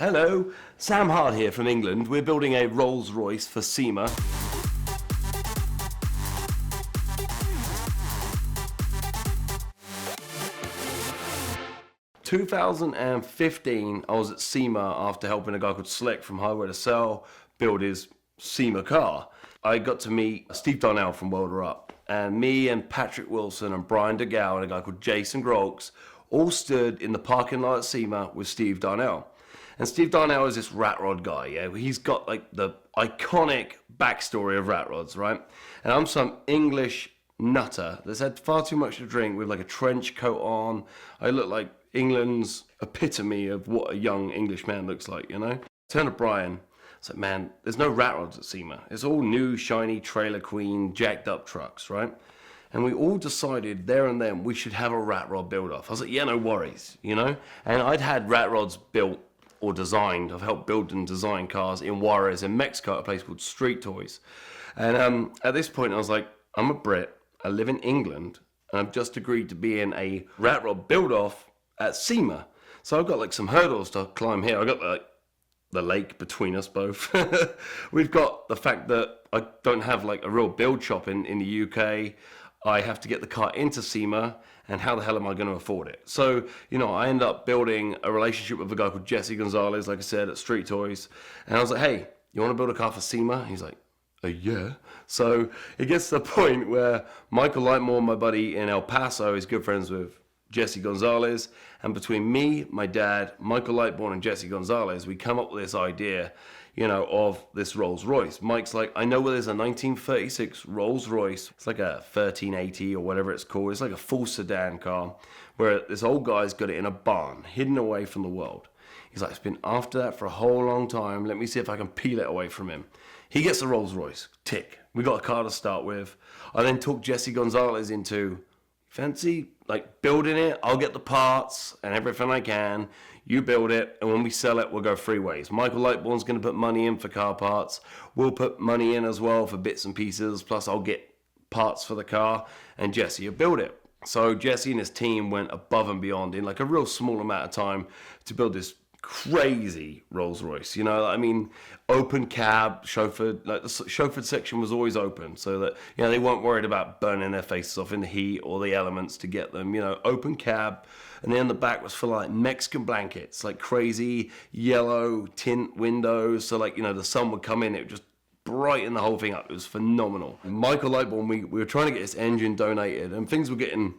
Hello, Sam Hart here from England. We're building a Rolls Royce for SEMA. In 2015, I was at SEMA after helping a guy called Slick from Highway to Sell build his SEMA car. I got to meet Steve Darnell from Welder Up, and me and Patrick Wilson and Brian DeGale and a guy called Jason Groks all stood in the parking lot at SEMA with Steve Darnell. And Steve Darnell is this rat rod guy, yeah? He's got like the iconic backstory of rat rods, right? And I'm some English nutter that's had far too much to drink with like a trench coat on. I look like England's epitome of what a young English man looks like, you know? I turned to Brian, I said, man, there's no rat rods at SEMA. It's all new, shiny, trailer queen, jacked up trucks, right? And we all decided there and then we should have a rat rod build off. I was like, yeah, no worries, you know? And I'd had rat rods built or designed. I've helped build and design cars in Juarez in Mexico at a place called Street Toys. And at this point I was like, I'm a Brit, I live in England, and I've just agreed to be in a rat rod build off at SEMA. So I've got like some hurdles to climb here. I've got like the lake between us both. We've got the fact that I don't have like a real build shop in the UK. I have to get the car into SEMA, and how the hell am I going to afford it? So, you know, I end up building a relationship with a guy called Jesse Gonzalez, like I said, at Street Toys. And I was like, hey, you want to build a car for SEMA? He's like, yeah. So it gets to the point where Michael Lightmore, my buddy in El Paso, is good friends with Jesse Gonzalez. And between me, my dad, Michael Lightmore, and Jesse Gonzalez, we come up with this idea, you know, of this Rolls Royce. Mike's like, I know where there's a 1936 Rolls Royce. It's like a 1380 or whatever it's called. It's like a full sedan car where this old guy's got it in a barn, hidden away from the world. He's like, it's been after that for a whole long time. Let me see if I can peel it away from him. He gets the Rolls Royce. Tick. We got a car to start with. I then talked Jesse Gonzalez into, fancy like building it, I'll get the parts and everything I can, you build it, and when we sell it, we'll go three ways. Michael Lightbourne's going to put money in for car parts, we'll put money in as well for bits and pieces, plus I'll get parts for the car, and Jesse will build it. So Jesse and his team went above and beyond in like a real small amount of time to build this crazy Rolls Royce, you know. I mean, open cab, chauffeured, like the chauffeured section was always open, so that, you know, they weren't worried about burning their faces off in the heat or the elements to get them, you know. Open cab, and then the back was full of like Mexican blankets, like crazy yellow tint windows, so like, you know, the sun would come in, it would just brighten the whole thing up. It was phenomenal. Michael Lightbourne, we were trying to get this engine donated, and things were getting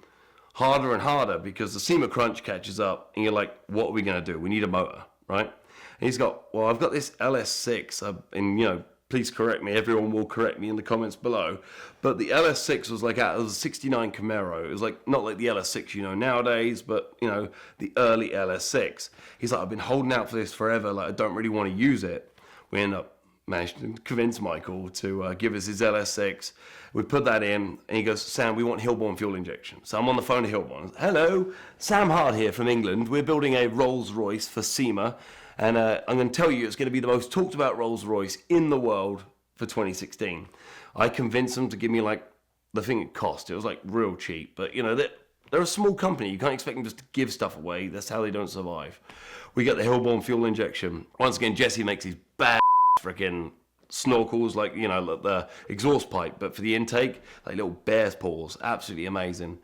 harder and harder because the SEMA crunch catches up, and you're like, what are we going to do? We need a motor, right? And he's got, well, I've got this LS6, and, you know, please correct me, everyone will correct me in the comments below, but the LS6 was like, it was a 69 Camaro. It was like, not like the LS6 you know nowadays, but, you know, the early LS6. He's like, I've been holding out for this forever, like, I don't really want to use it. We end up managed to convince Michael to give us his LS6. We put that in, and he goes, Sam, we want Hilborn fuel injection. So I'm on the phone to Hilborn. Hello, Sam Hart here from England. We're building a Rolls Royce for SEMA, and I'm going to tell you it's going to be the most talked about Rolls Royce in the world for 2016. I convinced them to give me like the thing it cost. It was like real cheap, but you know, they're a small company. You can't expect them just to give stuff away. That's how they don't survive. We get the Hilborn fuel injection. Once again, Jesse makes these bad freaking snorkels, like, you know, the exhaust pipe, but for the intake, like little bear's paws. Absolutely amazing.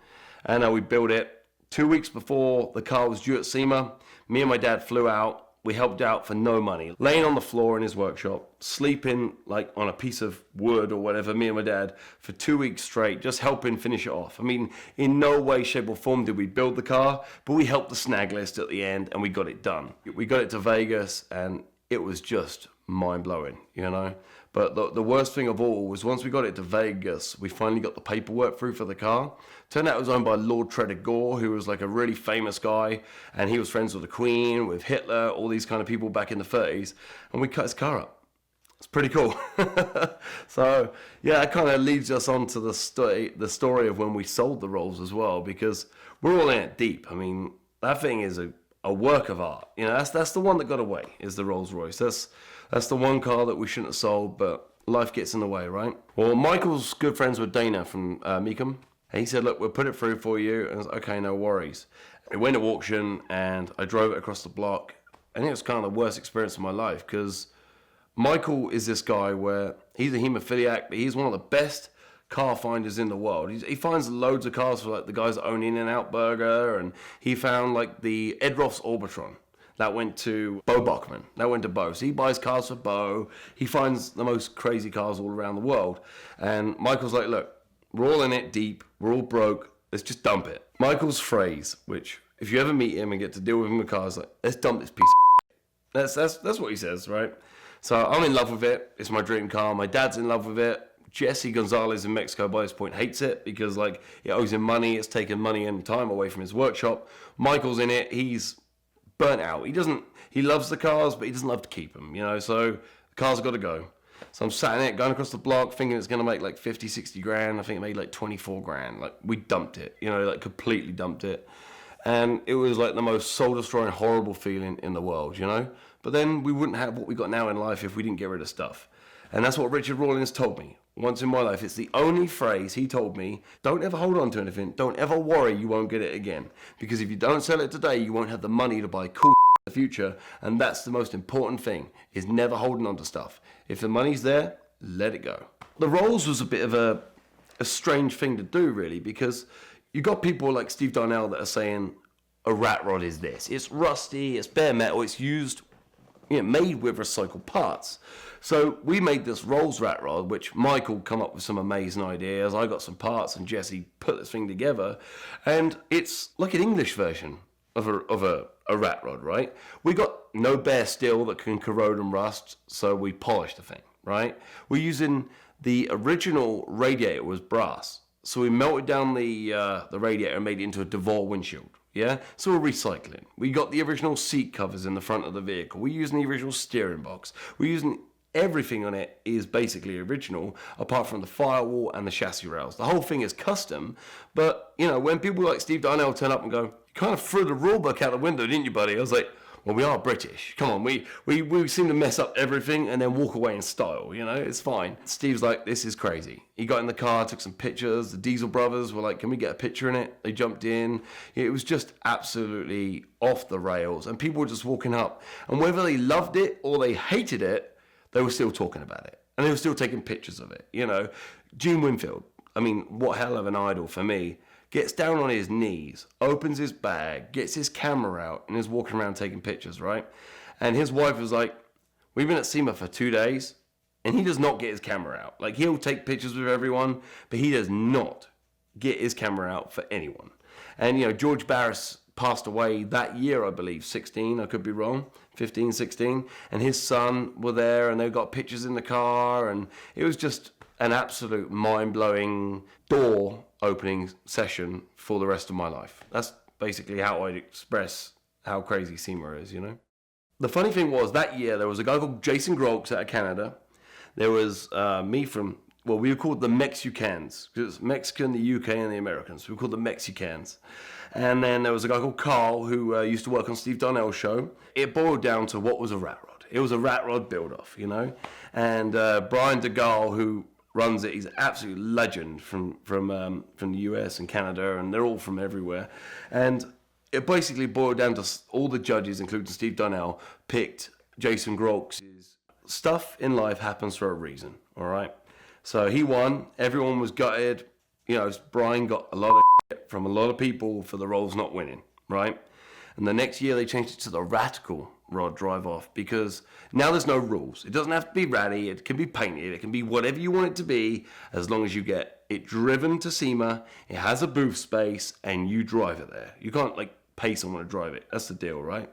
And we built it 2 weeks before the car was due at SEMA. Me and my dad flew out. We helped out for no money, laying on the floor in his workshop, sleeping like on a piece of wood or whatever, me and my dad, for 2 weeks straight, just helping finish it off. I mean, in no way, shape or form did we build the car, but we helped the snag list at the end, and we got it done. We got it to Vegas, and it was just mind-blowing, you know. But the worst thing of all was once we got it to Vegas, we finally got the paperwork through for the car. Turned out it was owned by Lord Tredegar, who was like a really famous guy, and he was friends with the Queen, with Hitler, all these kind of people back in the 30s, and we cut his car up. It's pretty cool. So yeah, that kind of leads us on to the story of when we sold the Rolls as well, because we're all in it deep. I mean, that thing is a work of art. You know, that's the one that got away, is the Rolls Royce. That's the one car that we shouldn't have sold, but life gets in the way, right? Well, Michael's good friends with Dana from Mecum, and he said, look, we'll put it through for you. And I was like, okay, no worries. It went to auction, and I drove it across the block, I think it's kind of the worst experience of my life, because Michael is this guy where he's a haemophiliac, but he's one of the best car finders in the world. He finds loads of cars for like the guys that own In-N-Out Burger, and he found like the Ed Roth's Orbitron that went to Bo Bachman. That went to Bo. So he buys cars for Bo. He finds the most crazy cars all around the world. And Michael's like, look, we're all in it deep. We're all broke. Let's just dump it. Michael's phrase, which if you ever meet him and get to deal with him in cars, like, let's dump this piece of shit. That's what he says, right? So I'm in love with it. It's my dream car. My dad's in love with it. Jesse Gonzalez in Mexico by this point hates it because like it owes him money. It's taken money and time away from his workshop. Michael's in it. He's burnt out. He loves the cars, but he doesn't love to keep them, you know, so the car's got to go. So I'm sat in it, going across the block, thinking it's going to make like 50, 60 grand. I think it made like 24 grand. Like, we dumped it, you know, like completely dumped it. And it was like the most soul-destroying, horrible feeling in the world, you know? But then we wouldn't have what we got now in life if we didn't get rid of stuff. And that's what Richard Rawlins told me once in my life. It's the only phrase he told me: don't ever hold on to anything. Don't ever worry you won't get it again. Because if you don't sell it today, you won't have the money to buy cool in the future. And that's the most important thing, is never holding on to stuff. If the money's there, let it go. The Rolls was a bit of a strange thing to do, really, because you got people like Steve Darnell that are saying a rat rod is this. It's rusty, it's bare metal, it's used, made with recycled parts. So we made this Rolls rat rod, which Michael come up with some amazing ideas. I got some parts and Jesse put this thing together. And it's like an English version of a rat rod, right? We got no bare steel that can corrode and rust, so we polished the thing, right? We're using the original radiator was brass. So we melted down the radiator and made it into a DeVore windshield. Yeah, so we're recycling. We got the original seat covers in the front of the vehicle. We're using the original steering box. We're using everything on it is basically original, apart from the firewall and the chassis rails. The whole thing is custom, but when people like Steve Darnell turn up and go, "You kind of threw the rule book out the window, didn't you, buddy?" I was like, well, we are British. Come on, we seem to mess up everything and then walk away in style, it's fine. Steve's like, this is crazy. He got in the car, took some pictures. The Diesel brothers were like, can we get a picture in it? They jumped in. It was just absolutely off the rails. And people were just walking up. And whether they loved it or they hated it, they were still talking about it. And they were still taking pictures of it, Gene Winfield, what hell of an idol for me. Gets down on his knees, opens his bag, gets his camera out, and is walking around taking pictures, right? And his wife was like, we've been at SEMA for 2 days, and he does not get his camera out. Like, he'll take pictures with everyone, but he does not get his camera out for anyone. And, George Barris passed away that year, I believe, 16, I could be wrong, 15, 16, and his son were there, and they got pictures in the car, and it was just an absolute mind-blowing door opening session for the rest of my life. That's basically how I'd express how crazy SEMA is, The funny thing was, that year there was a guy called Jason Groks out of Canada. There was me from, we were called the Mexicans, because it's Mexican, the UK, and the Americans. We were called the Mexicans. And then there was a guy called Carl who used to work on Steve Darnell's show. It boiled down to what was a rat rod. It was a rat rod build-off, And Brian DeGaulle, who runs it, he's an absolute legend from the US and Canada, and they're all from everywhere. And it basically boiled down to all the judges, including Steve Darnell, picked Jason Groks. Stuff in life happens for a reason, all right? So he won. Everyone was gutted. Brian got a lot of shit from a lot of people for the Rolls not winning, right? And the next year they changed it to the Radical rod drive off, because now there's no rules. It doesn't have to be ratty. It can be painted. It can be whatever you want it to be, as long as you get it driven to SEMA. It has a booth space and you drive it there. You can't pay someone to drive it. That's the deal, right?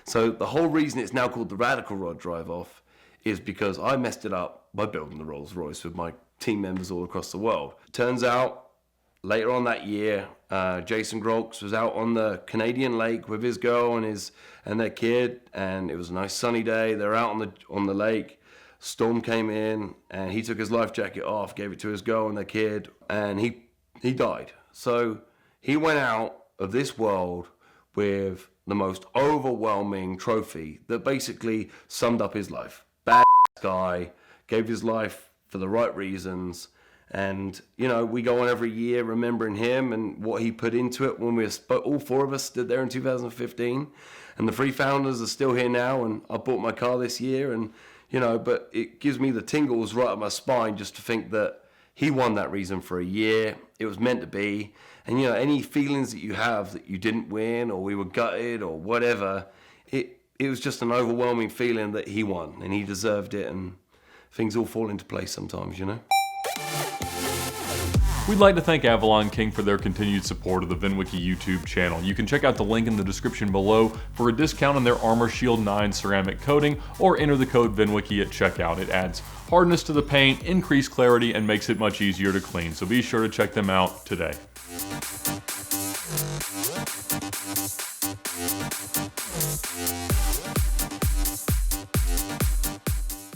So the whole reason it's now called the Radical rod drive off is because I messed it up by building the Rolls Royce with my team members all across the world. Turns out later on that year, Jason Groks was out on the Canadian lake with his girl and their kid, and it was a nice sunny day. They're out on the lake. Storm came in, and he took his life jacket off, gave it to his girl and their kid, and he died. So he went out of this world with the most overwhelming trophy that basically summed up his life. Bad guy, gave his life for the right reasons, And, you know, we go on every year remembering him and what he put into it when we were, all four of us stood there in 2015. And the three founders are still here now, and I bought my car this year. And, you know, but it gives me the tingles right up my spine just to think that he won that reason for a year. It was meant to be. And, you know, any feelings that you have that you didn't win or we were gutted or whatever, it was just an overwhelming feeling that he won and he deserved it. And things all fall into place sometimes, you know. We'd like to thank Avalon King for their continued support of the VINwiki YouTube channel. You can check out the link in the description below for a discount on their Armor Shield 9 ceramic coating, or enter the code VINwiki at checkout. It adds hardness to the paint, increased clarity, and makes it much easier to clean. So be sure to check them out today.